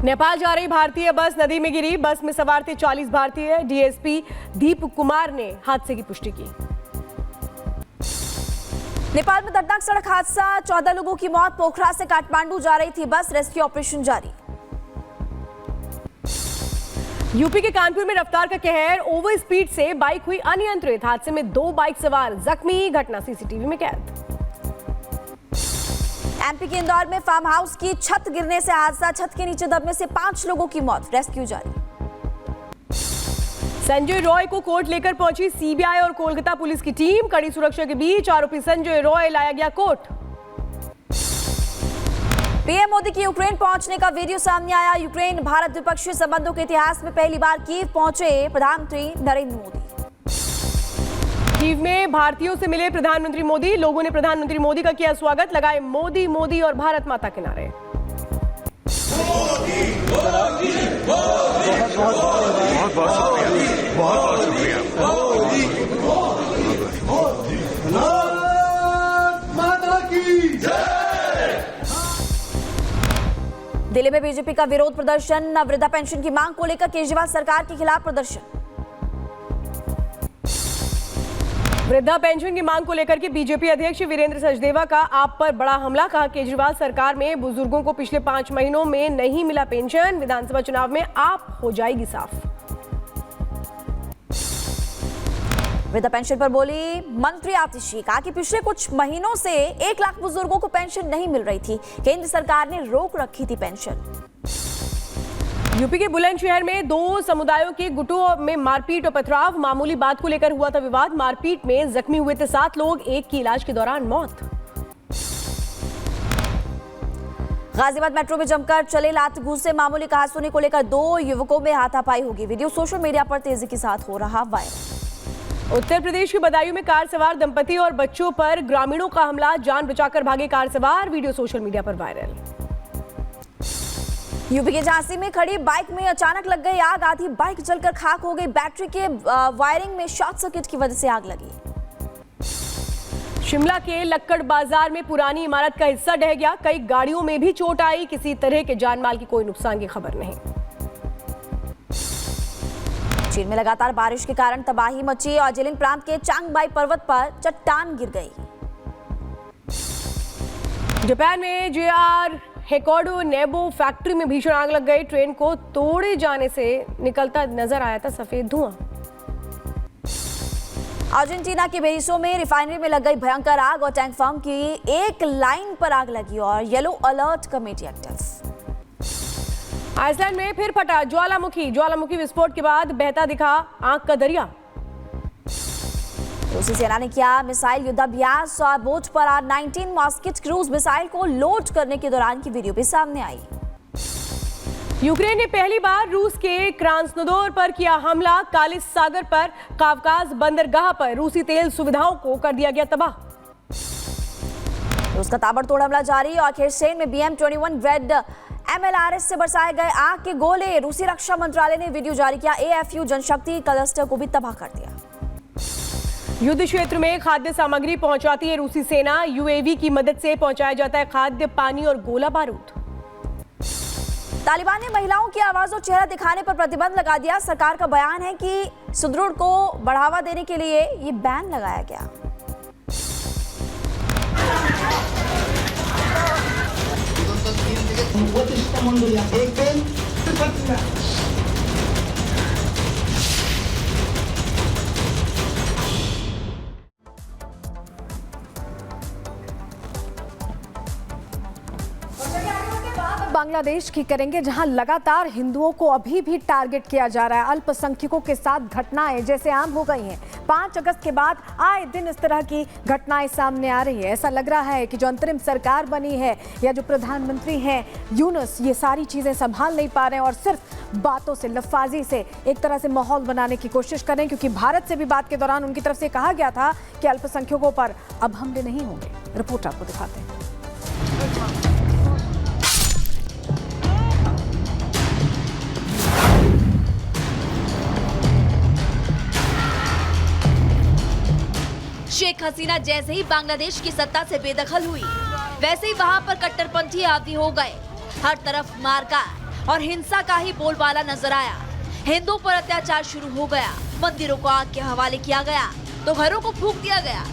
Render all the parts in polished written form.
नेपाल जा रही भारतीय बस नदी में गिरी। बस में सवार थे 40 भारतीय। डीएसपी दीप कुमार ने हादसे की पुष्टि की। नेपाल में दर्दनाक सड़क हादसा, 14 लोगों की मौत। पोखरा से काठमांडू जा रही थी बस, रेस्क्यू ऑपरेशन जारी। यूपी के कानपुर में रफ्तार का कहर, ओवर स्पीड से बाइक हुई अनियंत्रित। हादसे में 2 बाइक सवार जख्मी, घटना सीसीटीवी में कैद। एमपी के इंदौर में फार्म हाउस की छत गिरने से हादसा, छत के नीचे दबने से 5 लोगों की मौत, रेस्क्यू जारी। संजय रॉय को कोर्ट लेकर पहुंची सीबीआई और कोलकाता पुलिस की टीम। कड़ी सुरक्षा के बीच आरोपी संजय रॉय लाया गया कोर्ट। पीएम मोदी की यूक्रेन पहुंचने का वीडियो सामने आया। यूक्रेन भारत द्विपक्षीय संबंधों के इतिहास में पहली बार कीव पहुंचे प्रधानमंत्री नरेंद्र मोदी। कीव में भारतीयों से मिले प्रधानमंत्री मोदी। लोगों ने प्रधानमंत्री मोदी का किया स्वागत, लगाए मोदी मोदी और भारत माता के नारे। बहुत शुक्रिया। दिल्ली में बीजेपी का विरोध प्रदर्शन, वृद्धा पेंशन की मांग को लेकर केजरीवाल सरकार के खिलाफ प्रदर्शन। वृद्धा पेंशन की मांग को लेकर के बीजेपी अध्यक्ष वीरेंद्र सचदेवा का आप पर बड़ा हमला। कहा केजरीवाल सरकार में बुजुर्गों को पिछले 5 महीनों में नहीं मिला पेंशन। विधानसभा चुनाव में आप हो जाएगी साफ। वृद्धा पेंशन पर बोली मंत्री आतिशी, कहा कि पिछले कुछ महीनों से 1 लाख बुजुर्गों को पेंशन नहीं मिल रही थी। केंद्र सरकार ने रोक रखी थी पेंशन। यूपी के बुलंदशहर में 2 समुदायों के गुटों में मारपीट और पथराव। मामूली बात को लेकर हुआ था विवाद। मारपीट में जख्मी हुए थे 7 लोग, एक की इलाज के दौरान मौत। गाजियाबाद मेट्रो में जमकर चले लात घूंसे, मामूली कहासुनी को लेकर 2 युवकों में हाथापाई होगी। वीडियो सोशल मीडिया पर तेजी के साथ हो रहा वायरल। उत्तर प्रदेश के बदायूं में कार सवार दंपति और बच्चों पर ग्रामीणों का हमला। जान बचाकर भागे कार सवार, वीडियो सोशल मीडिया पर वायरल। यूपी के झांसी में खड़ी बाइक में अचानक लग गई आग, आधी बाइक जलकर खाक हो गई। बैटरी के वायरिंग में शॉर्ट सर्किट की वजह से आग लगी। शिमला के लक्कड़ बाजार में पुरानी इमारत का हिस्सा ढह गया। कई गाड़ियों में भी चोट आई, किसी तरह के जानमाल की कोई नुकसान की खबर नहीं। चीन में लगातार बारिश के कारण तबाही मची और जिलिंग प्रांत के चांगबाई पर्वत पर चट्टान गिर गई। जापान में जेआर हेकोडो नेबो फैक्ट्री में भीषण आग लग गई। ट्रेन को तोड़े जाने से निकलता नजर आया था सफेद धुआं। अर्जेंटीना के बेरिसो में रिफाइनरी में लग गई भयंकर आग और टैंक फार्म की एक लाइन पर आग लगी और yellow alert committee active. Iceland में फिर फटा ज्वालामुखी विस्फोट के बाद बहता दिखा आग का दरिया। रूसी सेना ने किया मिसाइल युद्धाभ्यास और बोट पर R-19 मॉस्किट क्रूज मिसाइल को लोड करने के दौरान की वीडियो भी सामने आई। यूक्रेन ने पहली बार रूस के क्रास्नोदर पर किया हमला। कालिस सागर पर कावकाज बंदरगाह पर रूसी तेल सुविधाओं को कर दिया गया तबाह। रूस का ताबड़तोड़ हमला जारी और खेरसेन में BM-21 रेड MLRS से बरसाए गए आग के गोले। रूसी रक्षा मंत्रालय ने वीडियो जारी किया। AFU जनशक्ति क्लस्टर को भी तबाह कर दिया। युद्ध क्षेत्र में खाद्य सामग्री पहुंचाती है रूसी सेना। UAV की मदद से पहुंचाया जाता है खाद्य, पानी और गोला बारूद। तालिबान ने महिलाओं की आवाज और चेहरा दिखाने पर प्रतिबंध लगा दिया। सरकार का बयान है कि सुदृढ़ को बढ़ावा देने के लिए ये बैन लगाया गया। बांग्लादेश की करेंगे, जहां लगातार हिंदुओं को अभी भी टारगेट किया जा रहा है। अल्पसंख्यकों के साथ घटनाएं जैसे आम हो गई हैं। 5 अगस्त के बाद आए दिन इस तरह की घटनाएं सामने आ रही है। ऐसा लग रहा है कि जो अंतरिम सरकार बनी है या जो प्रधानमंत्री हैं यूनुस, ये सारी चीजें संभाल नहीं पा रहे हैं और सिर्फ बातों से, लफाजी से एक तरह से माहौल बनाने की कोशिश कर रहे हैं। क्योंकि भारत से भी बात के दौरान उनकी तरफ से कहा गया था कि अल्पसंख्यकों पर अब हमले नहीं होंगे। रिपोर्ट आपको दिखाते हैं। शेख हसीना जैसे ही बांग्लादेश की सत्ता से बेदखल हुई, वैसे ही वहां पर कट्टरपंथी हावी हो गए। हर तरफ मारकाट, और हिंसा का ही बोलबाला नजर आया। हिंदुओं पर अत्याचार शुरू हो गया, मंदिरों को आग के हवाले किया गया तो घरों को फूंक दिया गया।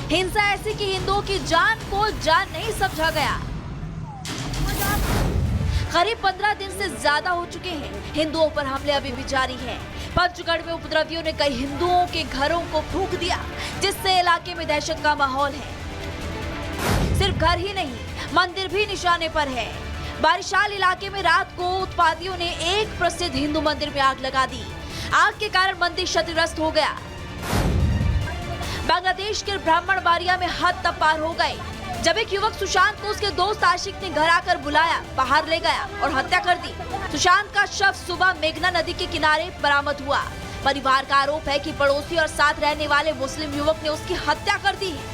हिंसा ऐसी कि हिंदुओं की जान को जान नहीं समझा गया। करीब 15 दिन से ज्यादा हो चुके हैं, हिंदुओं पर हमले अभी भी जारी हैं। पंचगढ़ में उपद्रवियों ने कई हिंदुओं के घरों को फूंक दिया, जिससे इलाके में दहशत का माहौल है। सिर्फ घर ही नहीं, मंदिर भी निशाने पर है। बारिशाल इलाके में रात को उत्पादियों ने एक प्रसिद्ध हिंदू मंदिर में आग लगा दी। आग के कारण मंदिर क्षतिग्रस्त हो गया। बांग्लादेश के ब्राह्मण बारिया में हद तक पार हो गए जब एक युवक सुशांत को उसके दोस्त आशिक ने घर आकर बुलाया, बाहर ले गया और हत्या कर दी। सुशांत का शव सुबह मेघना नदी के किनारे बरामद हुआ। परिवार का आरोप है कि पड़ोसी और साथ रहने वाले मुस्लिम युवक ने उसकी हत्या कर दी है।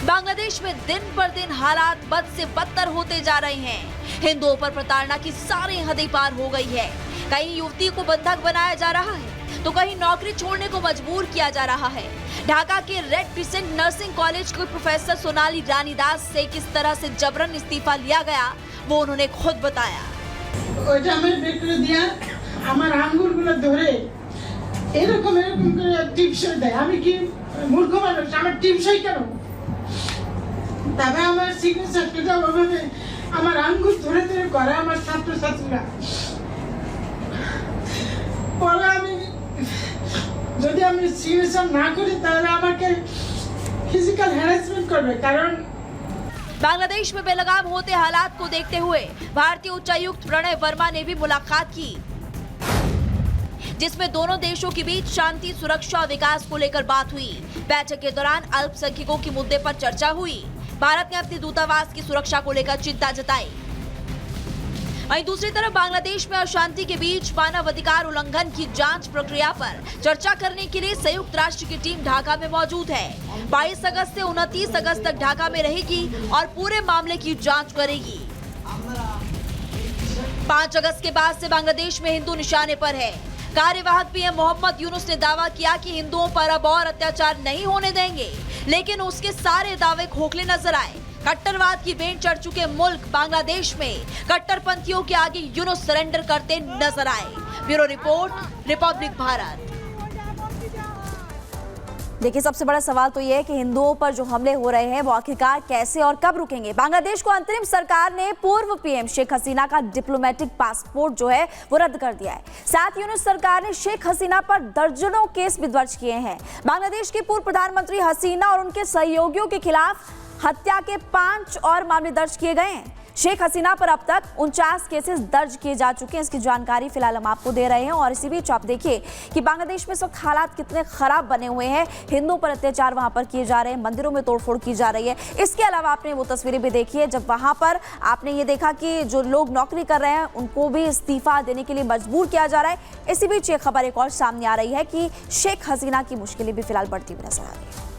बांग्लादेश में दिन पर दिन हालात बद से बदतर होते जा रहे हैं। हिंदुओं पर प्रताड़ना की सारी हदें पार हो गई है। कहीं युवती को बंधक बनाया जा रहा है तो कहीं नौकरी छोड़ने को मजबूर किया जा रहा है। ढाका के रेड क्रिसेंट नर्सिंग कॉलेज के प्रोफेसर सोनाली रानीदास से किस तरह से जबरन इस्तीफा लिया गया वो उन्होंने खुद बताया। ওইটা আমি বিক্রি দিয়া আমার আঙ্গুরগুলো ধরে এরকম এরকম করে টিপসই দেয়। আমি কি মূর্খ মানুষ? আমার টিপসই কেন? তবে আমার চিকিৎসাটা ওভাবে আমার আঙ্গুর ধরে ধরে করে আমার ছাত্রছাত্রীরা। পরে আমি যদি আমি চিকিৎসা না করি তাহলে আমাকে ফিজিক্যাল হ্যারাসমেন্ট করবে। কারণ बांग्लादेश में बेलगाम होते हालात को देखते हुए भारतीय उच्चायुक्त प्रणय वर्मा ने भी मुलाकात की, जिसमें दोनों देशों के बीच शांति, सुरक्षा और विकास को लेकर बात हुई। बैठक के दौरान अल्पसंख्यकों के मुद्दे पर चर्चा हुई। भारत ने अपने दूतावास की सुरक्षा को लेकर चिंता जताई। वहीं दूसरी तरफ बांग्लादेश में अशांति के बीच मानव अधिकार उल्लंघन की जांच प्रक्रिया पर चर्चा करने के लिए संयुक्त राष्ट्र की टीम ढाका में मौजूद है। 22 अगस्त से 29 अगस्त तक ढाका में रहेगी और पूरे मामले की जांच करेगी। 5 अगस्त के बाद से बांग्लादेश में हिंदू निशाने पर है। कार्यवाहक पीएम मोहम्मद यूनुस ने दावा किया कि हिंदुओं पर अब और अत्याचार नहीं होने देंगे, लेकिन उसके सारे दावे खोखले नजर आए। कट्टरवाद की भेंट चढ़ चुके मुल्क बांग्लादेश में कट्टरपंथियों के आगे यूनुस सरेंडर करते नजर आए। Bureau report, Republic Bharat. देखिए, सबसे बड़ा सवाल तो ये है कि हिंदुओं पर जो हमले हो रहे हैं वो आखिरकार कैसे और कब रुकेंगे। बांग्लादेश को अंतरिम सरकार ने पूर्व पीएम शेख हसीना का डिप्लोमेटिक पासपोर्ट जो है वो रद्द कर दिया है। साथ ही यूनुस सरकार ने शेख हसीना पर दर्जनों केस भी दर्ज किए हैं। बांग्लादेश की पूर्व प्रधानमंत्री हसीना और उनके सहयोगियों के खिलाफ हत्या के 5 और मामले दर्ज किए गए हैं। शेख हसीना पर अब तक 49 केसेस दर्ज किए जा चुके हैं। इसकी जानकारी फिलहाल हम आपको दे रहे हैं। और इसी बीच आप देखिए कि बांग्लादेश में इस वक्त हालात कितने खराब बने हुए हैं। हिंदुओं पर अत्याचार वहां पर किए जा रहे हैं, मंदिरों में तोड़फोड़ की जा रही है। इसके अलावा आपने वो तस्वीरें भी देखी है जब वहां पर आपने ये देखा कि जो लोग नौकरी कर रहे हैं उनको भी इस्तीफा देने के लिए मजबूर किया जा रहा है। इसी बीच ये खबर एक और सामने आ रही है कि शेख हसीना की मुश्किलें भी फिलहाल बढ़ती हुई नजर आ रही है।